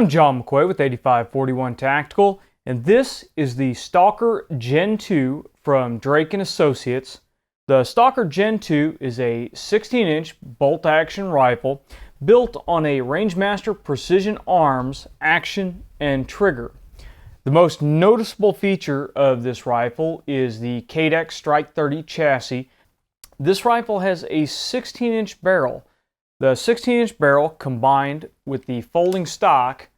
I'm John McQuay with 8541 Tactical, and this is the Stalker Gen 2 from Drake & Associates. The Stalker Gen 2 is a 16-inch bolt-action rifle built on a Rangemaster Precision Arms action and trigger. The most noticeable feature of this rifle is the Cadex Strike 30 chassis. This rifle has a 16-inch barrel. The 16-inch barrel combined with the folding stock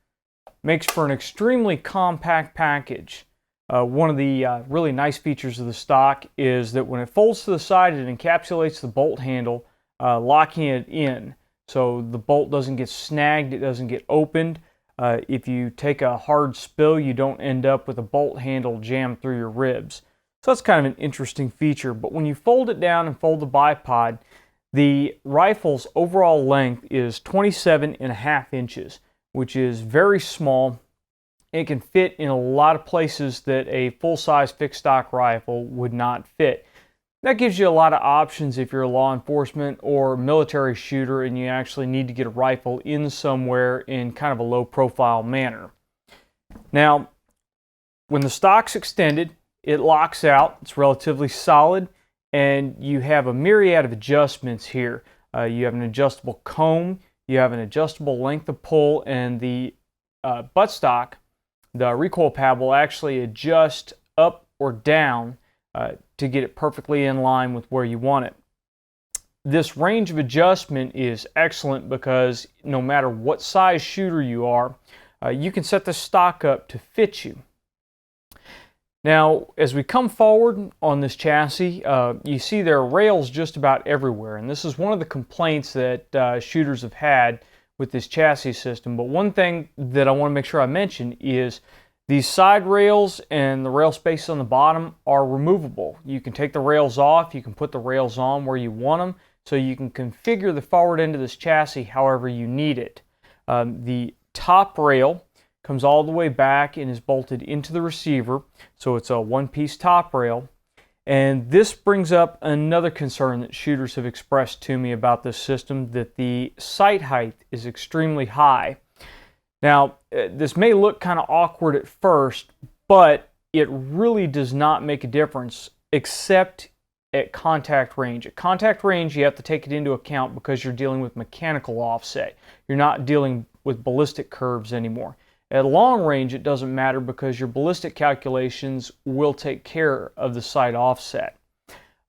makes for an extremely compact package. One of the really nice features of the stock is that when it folds to the side, it encapsulates the bolt handle, locking it in. So the bolt doesn't get snagged, it doesn't get opened. If you take a hard spill, you don't end up with a bolt handle jammed through your ribs. So that's kind of an interesting feature. But when you fold it down and fold the bipod, the rifle's overall length is 27.5 inches, which is very small. It can fit in a lot of places that a full-size fixed stock rifle would not fit. That gives you a lot of options if you're a law enforcement or military shooter and you actually need to get a rifle in somewhere in kind of a low-profile manner. Now, when the stock's extended, it locks out. It's relatively solid, and you have a myriad of adjustments here. You have an adjustable comb, you have an adjustable length of pull, and the buttstock, the recoil pad, will actually adjust up or down to get it perfectly in line with where you want it. This range of adjustment is excellent because no matter what size shooter you are, you can set the stock up to fit you. Now, as we come forward on this chassis, you see there are rails just about everywhere, and this is one of the complaints that shooters have had with this chassis system. But one thing that I want to make sure I mention is these side rails and the rail space on the bottom are removable. You can take the rails off, you can put the rails on where you want them, so you can configure the forward end of this chassis however you need it. The top rail comes all the way back and is bolted into the receiver, so it's a one-piece top rail. And this brings up another concern that shooters have expressed to me about this system, that the sight height is extremely high. Now, this may look kind of awkward at first, but it really does not make a difference except at contact range. At contact range, you have to take it into account because you're dealing with mechanical offset. You're not dealing with ballistic curves anymore. At long range, it doesn't matter because your ballistic calculations will take care of the sight offset.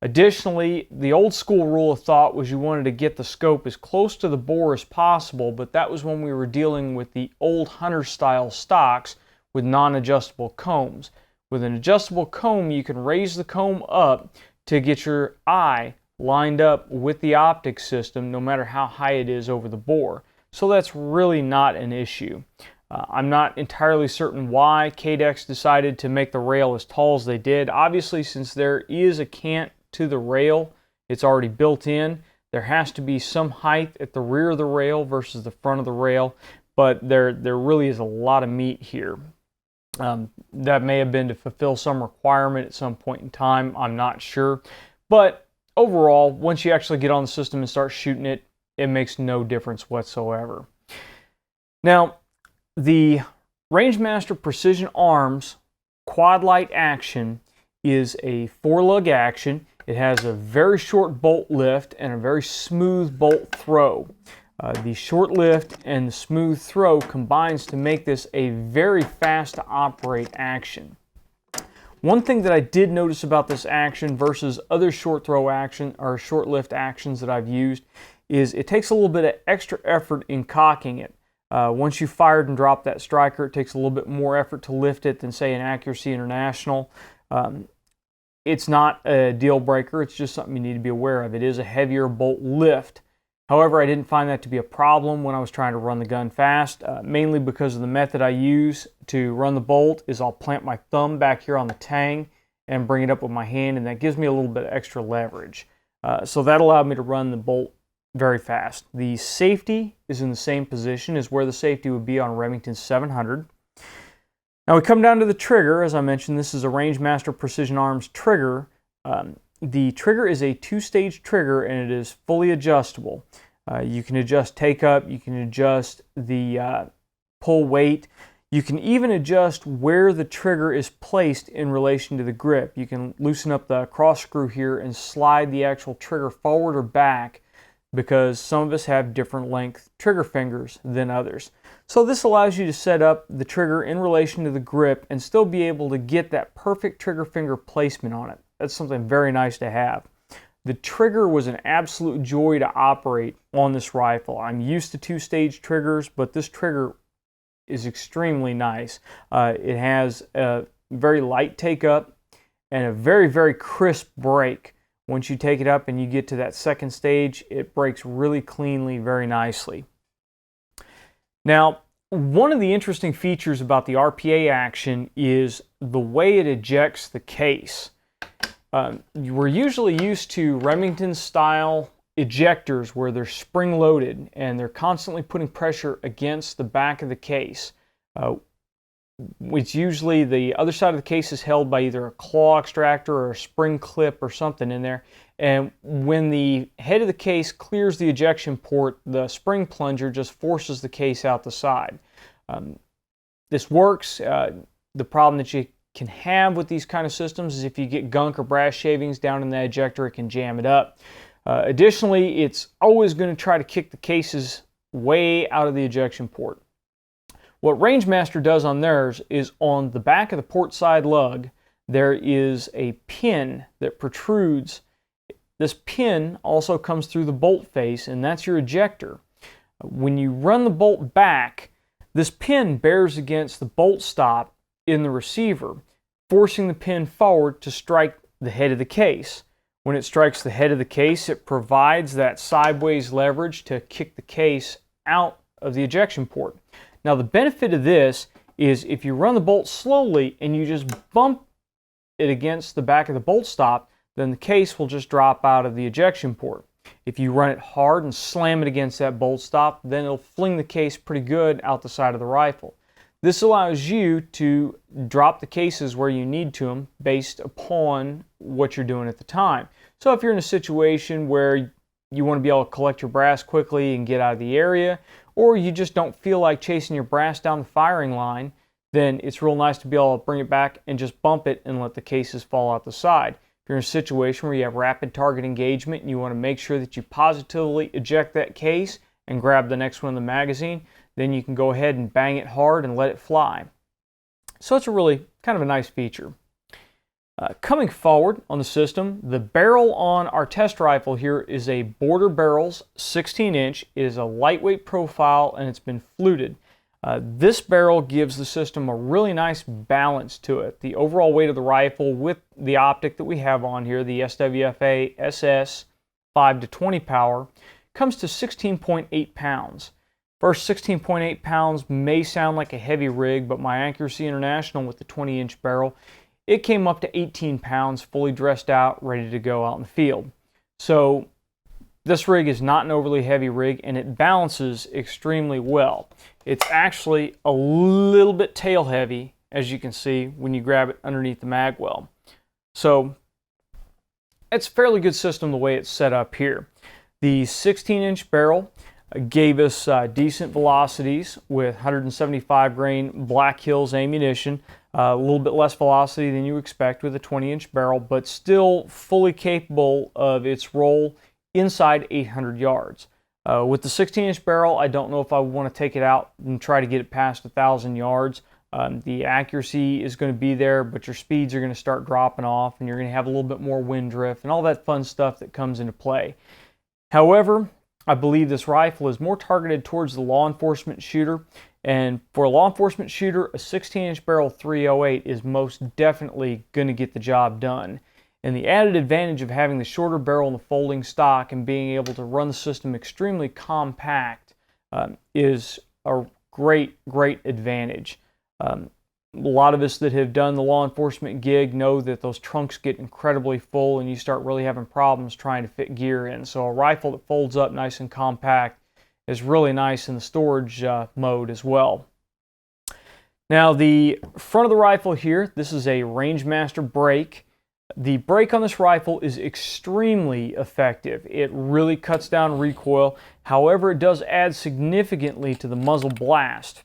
Additionally, the old school rule of thought was you wanted to get the scope as close to the bore as possible, but that was when we were dealing with the old hunter style stocks with non-adjustable combs. With an adjustable comb, you can raise the comb up to get your eye lined up with the optic system no matter how high it is over the bore. So that's really not an issue. I'm not entirely certain why Cadex decided to make the rail as tall as they did. Obviously, since there is a cant to the rail, it's already built in. There has to be some height at the rear of the rail versus the front of the rail, but there really is a lot of meat here. That may have been to fulfill some requirement at some point in time. I'm not sure. But overall, once you actually get on the system and start shooting it, it makes no difference whatsoever. Now, the Rangemaster Precision Arms Quad Light Action is a 4-lug action. It has a very short bolt lift and a very smooth bolt throw. The short lift and the smooth throw combines to make this a very fast to operate action. One thing that I did notice about this action versus other short throw action or short lift actions that I've used is it takes a little bit of extra effort in cocking it. Once you fired and dropped that striker, it takes a little bit more effort to lift it than, say, an Accuracy International. It's not a deal breaker, it's just something you need to be aware of. It is a heavier bolt lift. However, I didn't find that to be a problem when I was trying to run the gun fast, mainly because of the method I use to run the bolt is I'll plant my thumb back here on the tang and bring it up with my hand, and that gives me a little bit of extra leverage. So that allowed me to run the bolt very fast. The safety is in the same position as where the safety would be on a Remington 700. Now we come down to the trigger. As I mentioned, this is a Rangemaster Precision Arms trigger. The trigger is a 2-stage trigger and it is fully adjustable. You can adjust take up, you can adjust the pull weight. You can even adjust where the trigger is placed in relation to the grip. You can loosen up the cross screw here and slide the actual trigger forward or back, because some of us have different length trigger fingers than others. So this allows you to set up the trigger in relation to the grip and still be able to get that perfect trigger finger placement on it. That's something very nice to have. The trigger was an absolute joy to operate on this rifle. I'm used to two-stage triggers, but this trigger is extremely nice. It has a very light take up and a very, very crisp break. Once you take it up and you get to that second stage, it breaks really cleanly, very nicely. Now, one of the interesting features about the RPA action is the way it ejects the case. We're usually used to Remington style ejectors where they're spring loaded and they're constantly putting pressure against the back of the case. It's usually the other side of the case is held by either a claw extractor or a spring clip or something in there, and when the head of the case clears the ejection port, the spring plunger just forces the case out the side. This works. The problem that you can have with these kind of systems is if you get gunk or brass shavings down in the ejector, it can jam it up. Additionally, it's always going to try to kick the cases way out of the ejection port. What Rangemaster does on theirs is on the back of the port side lug, there is a pin that protrudes. This pin also comes through the bolt face, and that's your ejector. When you run the bolt back, this pin bears against the bolt stop in the receiver, forcing the pin forward to strike the head of the case. When it strikes the head of the case, it provides that sideways leverage to kick the case out of the ejection port. Now, the benefit of this is if you run the bolt slowly and you just bump it against the back of the bolt stop, then the case will just drop out of the ejection port. If you run it hard and slam it against that bolt stop, then it'll fling the case pretty good out the side of the rifle. This allows you to drop the cases where you need to them based upon what you're doing at the time. So if you're in a situation where you want to be able to collect your brass quickly and get out of the area, or you just don't feel like chasing your brass down the firing line, then it's real nice to be able to bring it back and just bump it and let the cases fall out the side. If you're in a situation where you have rapid target engagement and you want to make sure that you positively eject that case and grab the next one in the magazine, then you can go ahead and bang it hard and let it fly. So it's a really kind of a nice feature. Coming forward on the system, the barrel on our test rifle here is a Border Barrels 16-inch. It is a lightweight profile and it's been fluted. This barrel gives the system a really nice balance to it. The overall weight of the rifle with the optic that we have on here, the SWFA SS 5-20 power, comes to 16.8 pounds. First 16.8 pounds may sound like a heavy rig, but my Accuracy International with the 20-inch barrel, it came up to 18 pounds, fully dressed out, ready to go out in the field. So this rig is not an overly heavy rig, and it balances extremely well. It's actually a little bit tail heavy, as you can see when you grab it underneath the mag well. So it's a fairly good system the way it's set up here. The 16-inch barrel gave us decent velocities with 175 grain Black Hills ammunition, a little bit less velocity than you expect with a 20-inch barrel, but still fully capable of its role inside 800 yards. With the 16-inch barrel, I don't know if I want to take it out and try to get it past 1,000 yards. The accuracy is going to be there, but your speeds are going to start dropping off, and you're going to have a little bit more wind drift and all that fun stuff that comes into play. However, I believe this rifle is more targeted towards the law enforcement shooter, and for a law enforcement shooter, a 16-inch barrel 308 is most definitely going to get the job done. And the added advantage of having the shorter barrel and the folding stock and being able to run the system extremely compact is a great advantage. A lot of us that have done the law enforcement gig know that those trunks get incredibly full and you start really having problems trying to fit gear in. So a rifle that folds up nice and compact is really nice in the storage mode as well. Now the front of the rifle here, this is a Rangemaster brake. The brake on this rifle is extremely effective. It really cuts down recoil. However, it does add significantly to the muzzle blast.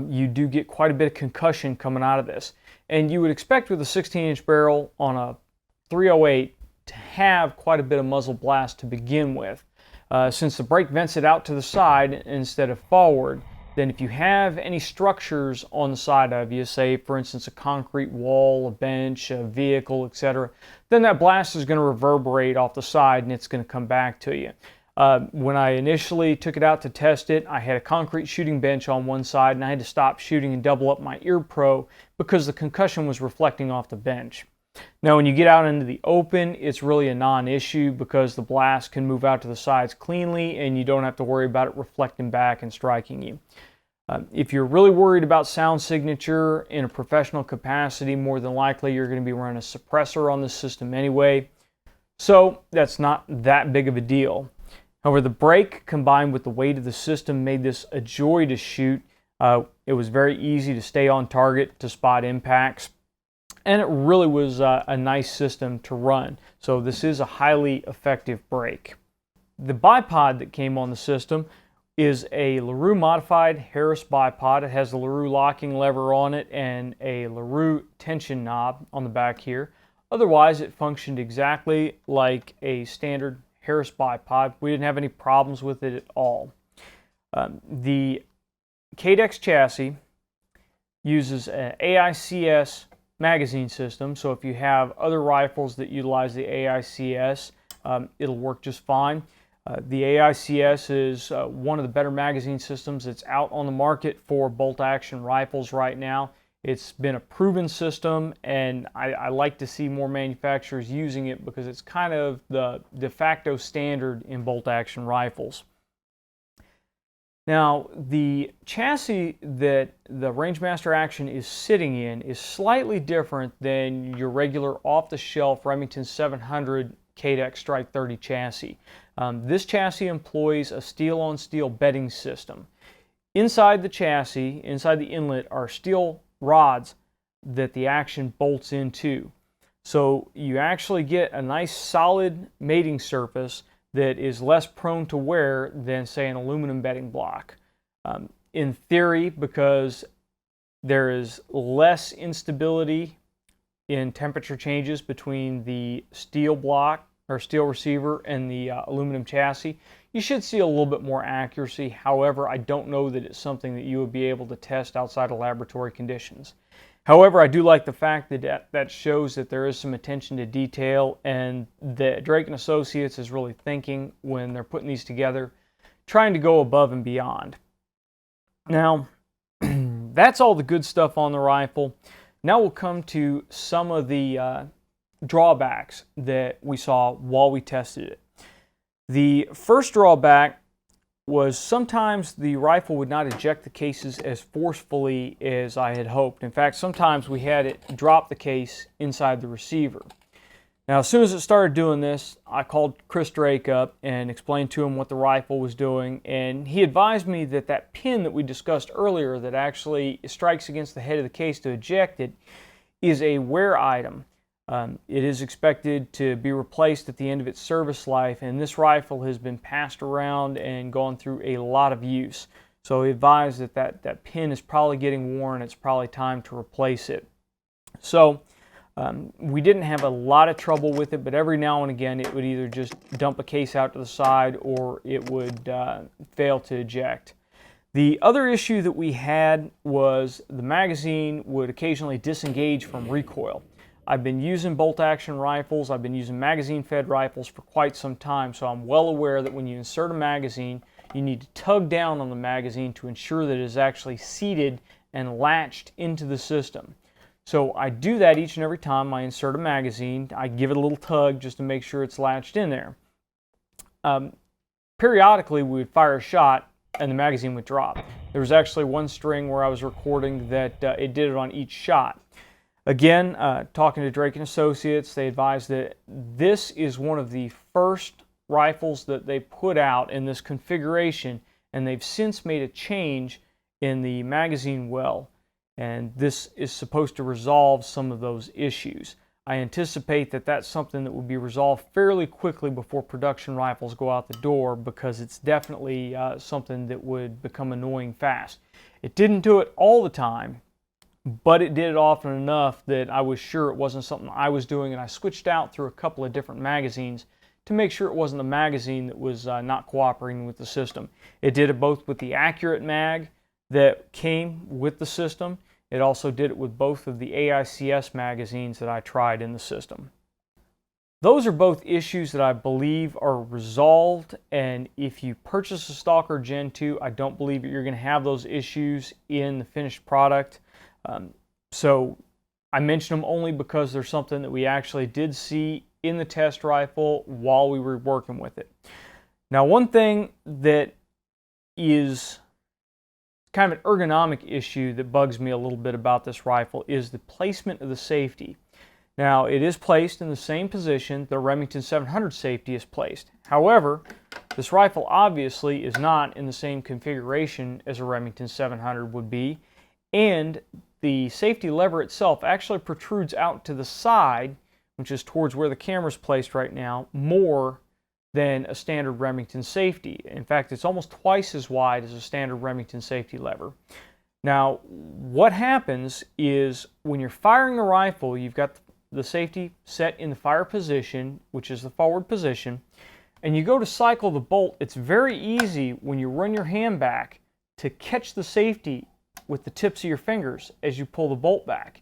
you do get quite a bit of concussion coming out of this. And you would expect with a 16-inch barrel on a 308 to have quite a bit of muzzle blast to begin with. Since the brake vents it out to the side instead of forward, then if you have any structures on the side of you, say for instance a concrete wall, a bench, a vehicle, etc., then that blast is going to reverberate off the side and it's going to come back to you. When I initially took it out to test it, I had a concrete shooting bench on one side and I had to stop shooting and double up my ear pro because the concussion was reflecting off the bench. Now when you get out into the open, it's really a non-issue because the blast can move out to the sides cleanly and you don't have to worry about it reflecting back and striking you. If you're really worried about sound signature in a professional capacity, more than likely you're going to be running a suppressor on the system anyway, so that's not that big of a deal. However, the brake combined with the weight of the system made this a joy to shoot. It was very easy to stay on target to spot impacts, and it really was a nice system to run. So this is a highly effective brake. The bipod that came on the system is a LaRue modified Harris bipod. It has the LaRue locking lever on it and a LaRue tension knob on the back here. Otherwise, it functioned exactly like a standard Harris bipod. We didn't have any problems with it at all. The Cadex chassis uses an AICS magazine system, so if you have other rifles that utilize the AICS, it'll work just fine. The AICS is one of the better magazine systems that's out on the market for bolt-action rifles right now. It's been a proven system, and I like to see more manufacturers using it because it's kind of the de facto standard in bolt-action rifles. Now, the chassis that the Rangemaster Action is sitting in is slightly different than your regular off-the-shelf Remington 700 Cadex Strike 30 chassis. This chassis employs a steel-on-steel bedding system. Inside the chassis, inside the inlet, are steel rods that the Action bolts into. So you actually get a nice solid mating surface that is less prone to wear than, say, an aluminum bedding block. In theory, because there is less instability in temperature changes between the steel block or steel receiver and the aluminum chassis, you should see a little bit more accuracy. However, I don't know that it's something that you would be able to test outside of laboratory conditions. However, I do like the fact that that shows that there is some attention to detail and that Drake & Associates is really thinking when they're putting these together, trying to go above and beyond. Now, that's all the good stuff on the rifle. Now we'll come to some of the drawbacks that we saw while we tested it. The first drawback was sometimes the rifle would not eject the cases as forcefully as I had hoped. In fact, sometimes we had it drop the case inside the receiver. Now, as soon as it started doing this, I called Chris Drake up and explained to him what the rifle was doing, and he advised me that that pin that we discussed earlier that actually strikes against the head of the case to eject it is a wear item. It is expected to be replaced at the end of its service life, and this rifle has been passed around and gone through a lot of use. So he advised that that pin is probably getting worn. It's probably time to replace it. So we didn't have a lot of trouble with it, but every now and again it would either just dump a case out to the side or it would fail to eject. The other issue that we had was the magazine would occasionally disengage from recoil. I've been using bolt-action rifles, I've been using magazine-fed rifles for quite some time, so I'm well aware that when you insert a magazine, you need to tug down on the magazine to ensure that it is actually seated and latched into the system. So I do that each and every time I insert a magazine. I give it a little tug just to make sure it's latched in there. Periodically, we would fire a shot and the magazine would drop. There was actually one string where I was recording that it did it on each shot. Again, talking to Drake & Associates, they advised that this is one of the first rifles that they put out in this configuration, and they've since made a change in the magazine well, and this is supposed to resolve some of those issues. I anticipate that that's something that will be resolved fairly quickly before production rifles go out the door, because it's definitely something that would become annoying fast. It didn't do it all the time, but it did it often enough that I was sure it wasn't something I was doing, and I switched out through a couple of different magazines to make sure it wasn't the magazine that was not cooperating with the system. It did it both with the Accurate mag that came with the system. It also did it with both of the AICS magazines that I tried in the system. Those are both issues that I believe are resolved, and if you purchase a Stalker Gen 2, I don't believe that you're going to have those issues in the finished product. So I mention them only because they're something that we actually did see in the test rifle while we were working with it. Now, one thing that is kind of an ergonomic issue that bugs me a little bit about this rifle is the placement of the safety. Now, it is placed in the same position the Remington 700 safety is placed. However, this rifle obviously is not in the same configuration as a Remington 700 would be, and the safety lever itself actually protrudes out to the side, which is towards where the camera is placed right now, more than a standard Remington safety. In fact, it's almost twice as wide as a standard Remington safety lever. Now, what happens is when you're firing the rifle, you've got the safety set in the fire position, which is the forward position, and you go to cycle the bolt. It's very easy when you run your hand back to catch the safety with the tips of your fingers as you pull the bolt back.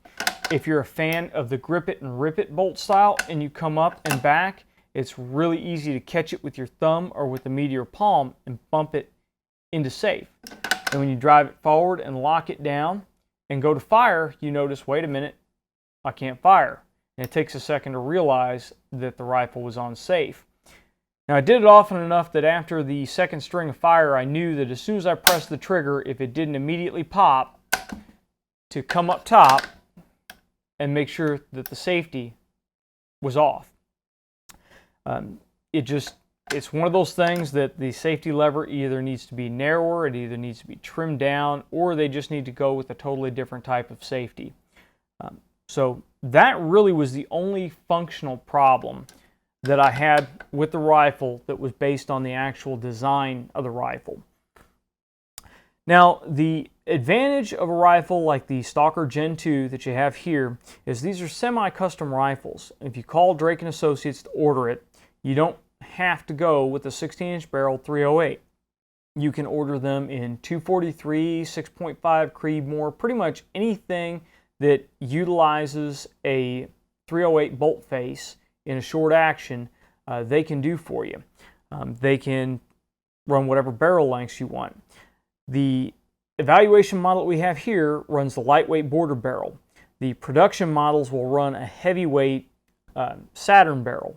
If you're a fan of the grip it and rip it bolt style and you come up and back, it's really easy to catch it with your thumb or with the meat of your palm and bump it into safe. And when you drive it forward and lock it down and go to fire, you notice, wait a minute, I can't fire. And it takes a second to realize that the rifle was on safe. Now, I did it often enough that after the second string of fire, I knew that as soon as I pressed the trigger, if it didn't immediately pop, to come up top and make sure that the safety was off. It's one of those things that the safety lever either needs to be narrower, it either needs to be trimmed down, or they just need to go with a totally different type of safety. So that really was the only functional problem that I had with the rifle that was based on the actual design of the rifle. Now, the advantage of a rifle like the Stalker Gen 2 that you have here is these are semi-custom rifles. If you call Drake & Associates to order it, you don't have to go with a 16-inch barrel 308. You can order them in 243, 6.5 Creedmoor, pretty much anything that utilizes a 308 bolt face in a short action, they can do for you. They can run whatever barrel lengths you want. The evaluation model that we have here runs the lightweight border barrel. The production models will run a heavyweight Saturn barrel.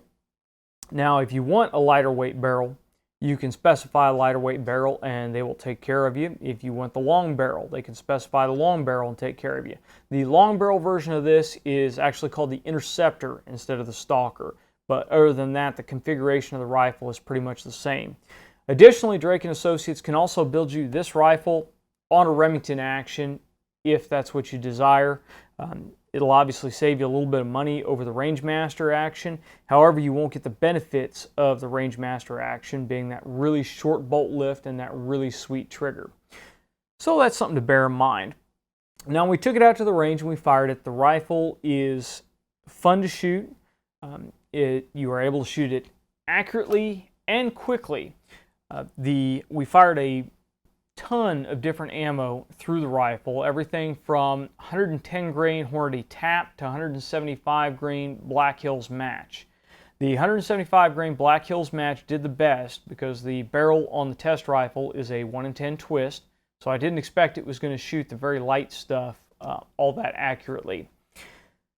Now, if you want a lighter weight barrel, you can specify a lighter weight barrel and they will take care of you. If you want the long barrel, they can specify the long barrel and take care of you. The long barrel version of this is actually called the Interceptor instead of the Stalker. But other than that, the configuration of the rifle is pretty much the same. Additionally, Drake & Associates can also build you this rifle on a Remington action if that's what you desire. It'll obviously save you a little bit of money over the Rangemaster action. However, you won't get the benefits of the Rangemaster action, being that really short bolt lift and that really sweet trigger. So that's something to bear in mind. Now, when we took it out to the range and we fired it, the rifle is fun to shoot. You are able to shoot it accurately and quickly. We fired a ton of different ammo through the rifle, everything from 110 grain Hornady Tap to 175 grain Black Hills Match. The 175 grain Black Hills Match did the best because the barrel on the test rifle is a 1 in 10 twist, so I didn't expect it was going to shoot the very light stuff all that accurately.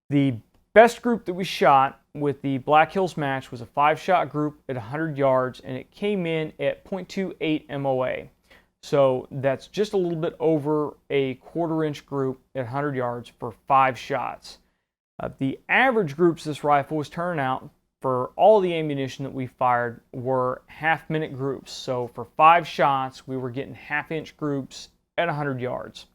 The best group that we shot with the Black Hills Match was a 5-shot group at 100 yards, and it came in at .28 MOA. So that's just a little bit over a 1/4 inch group at 100 yards for 5 shots. The average groups this rifle was turning out for all the ammunition that we fired were half-minute groups. So for 5 shots, we were getting half-inch groups at 100 yards.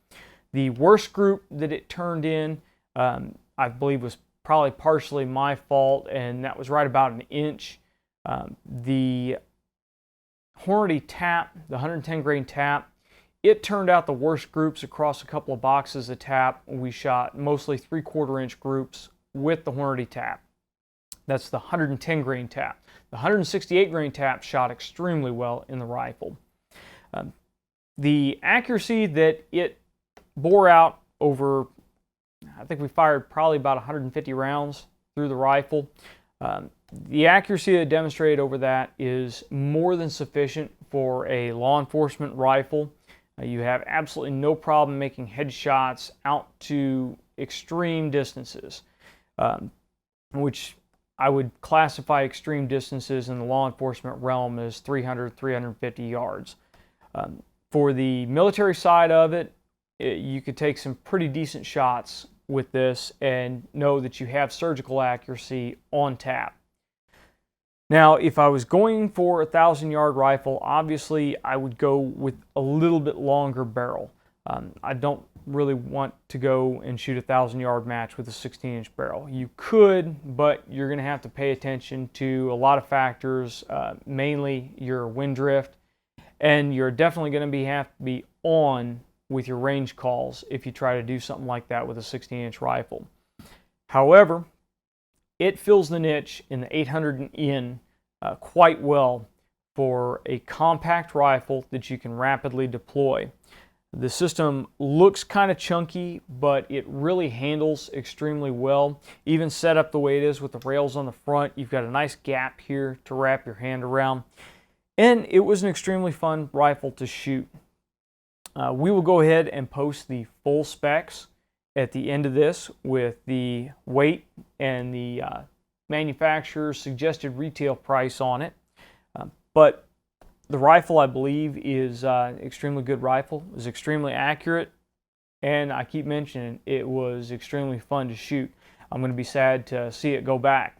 The worst group that it turned in, I believe, was probably partially my fault, and that was right about 1 inch. The Hornady Tap, the 110 grain Tap, it turned out the worst groups across a couple of boxes of tap. We shot mostly 3/4 inch groups with the Hornady tap. That's the 110 grain tap. The 168 grain tap shot extremely well in the rifle. The accuracy that it bore out over, I think we fired probably about 150 rounds through the rifle. The accuracy that it demonstrated over that is more than sufficient for a law enforcement rifle. You have absolutely no problem making headshots out to extreme distances, which I would classify extreme distances in the law enforcement realm as 300, 350 yards. For the military side of it, you could take some pretty decent shots with this and know that you have surgical accuracy on tap. Now, if I was going for a 1,000-yard rifle, obviously I would go with a little bit longer barrel. I don't really want to go and shoot a 1,000-yard match with a 16-inch barrel. You could, but you're going to have to pay attention to a lot of factors, mainly your wind drift, and you're definitely going to have to be on with your range calls if you try to do something like that with a 16-inch rifle. However, it fills the niche in the 800 in quite well for a compact rifle that you can rapidly deploy. The system looks kind of chunky, but it really handles extremely well. Even set up the way it is with the rails on the front, you've got a nice gap here to wrap your hand around. And it was an extremely fun rifle to shoot. We will go ahead and post the full specs at the end of this with the weight and the manufacturer's suggested retail price on it. But the rifle, I believe, is an extremely good rifle. It was extremely accurate, and I keep mentioning it was extremely fun to shoot. I'm going to be sad to see it go back.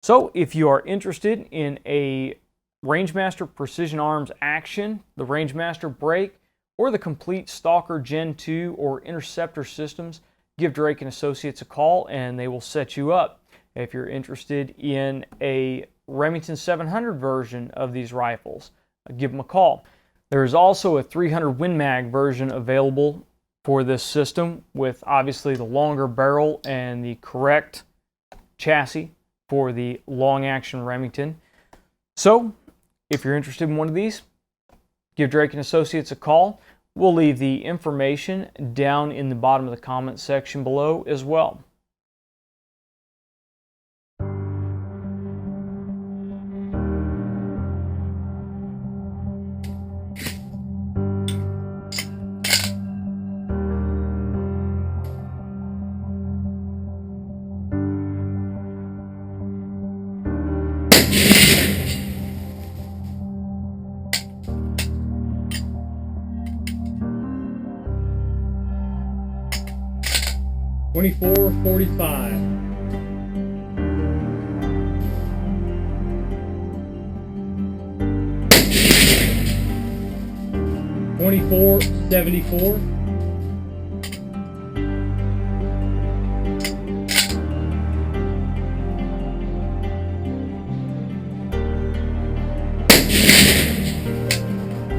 So if you are interested in a Rangemaster Precision Arms Action, the Rangemaster Brake, or the complete Stalker Gen 2 or Interceptor systems, give Drake & Associates a call and they will set you up. If you're interested in a Remington 700 version of these rifles, give them a call. There is also a 300 Win Mag version available for this system with obviously the longer barrel and the correct chassis for the long action Remington. So if you're interested in one of these, give Drake & Associates a call. We'll leave the information down in the bottom of the comment section below as well. $24.45. $24.74.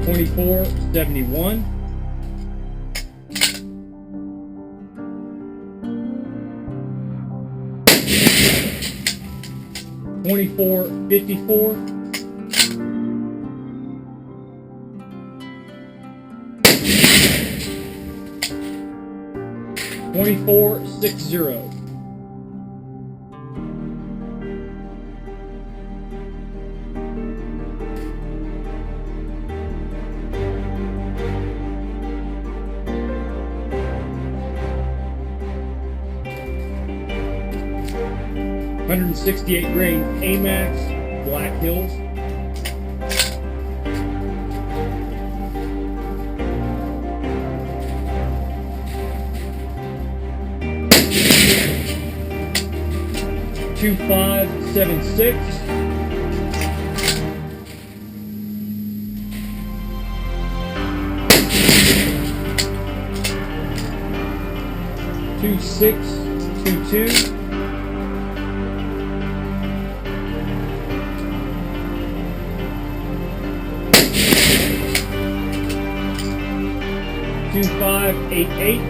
$24.71. $24.54. $24.60. .168 grain AMAX Black Hills. $25.76. $26.22. 2588.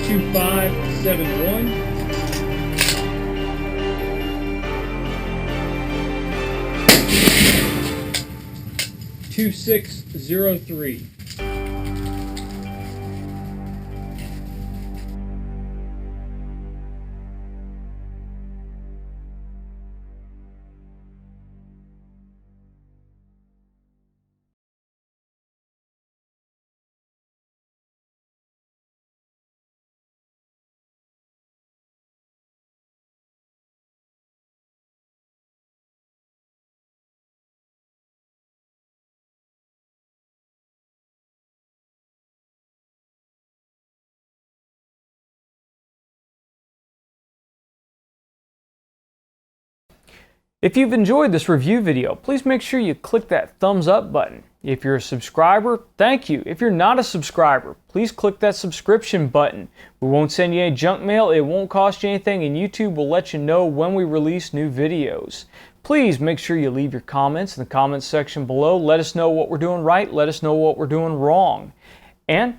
2571. 2603. If you've enjoyed this review video, please make sure you click that thumbs up button. If you're a subscriber, thank you. If you're not a subscriber, please click that subscription button. We won't send you any junk mail, it won't cost you anything, and YouTube will let you know when we release new videos. Please make sure you leave your comments in the comments section below. Let us know what we're doing right, let us know what we're doing wrong. And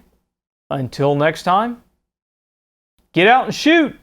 until next time, get out and shoot!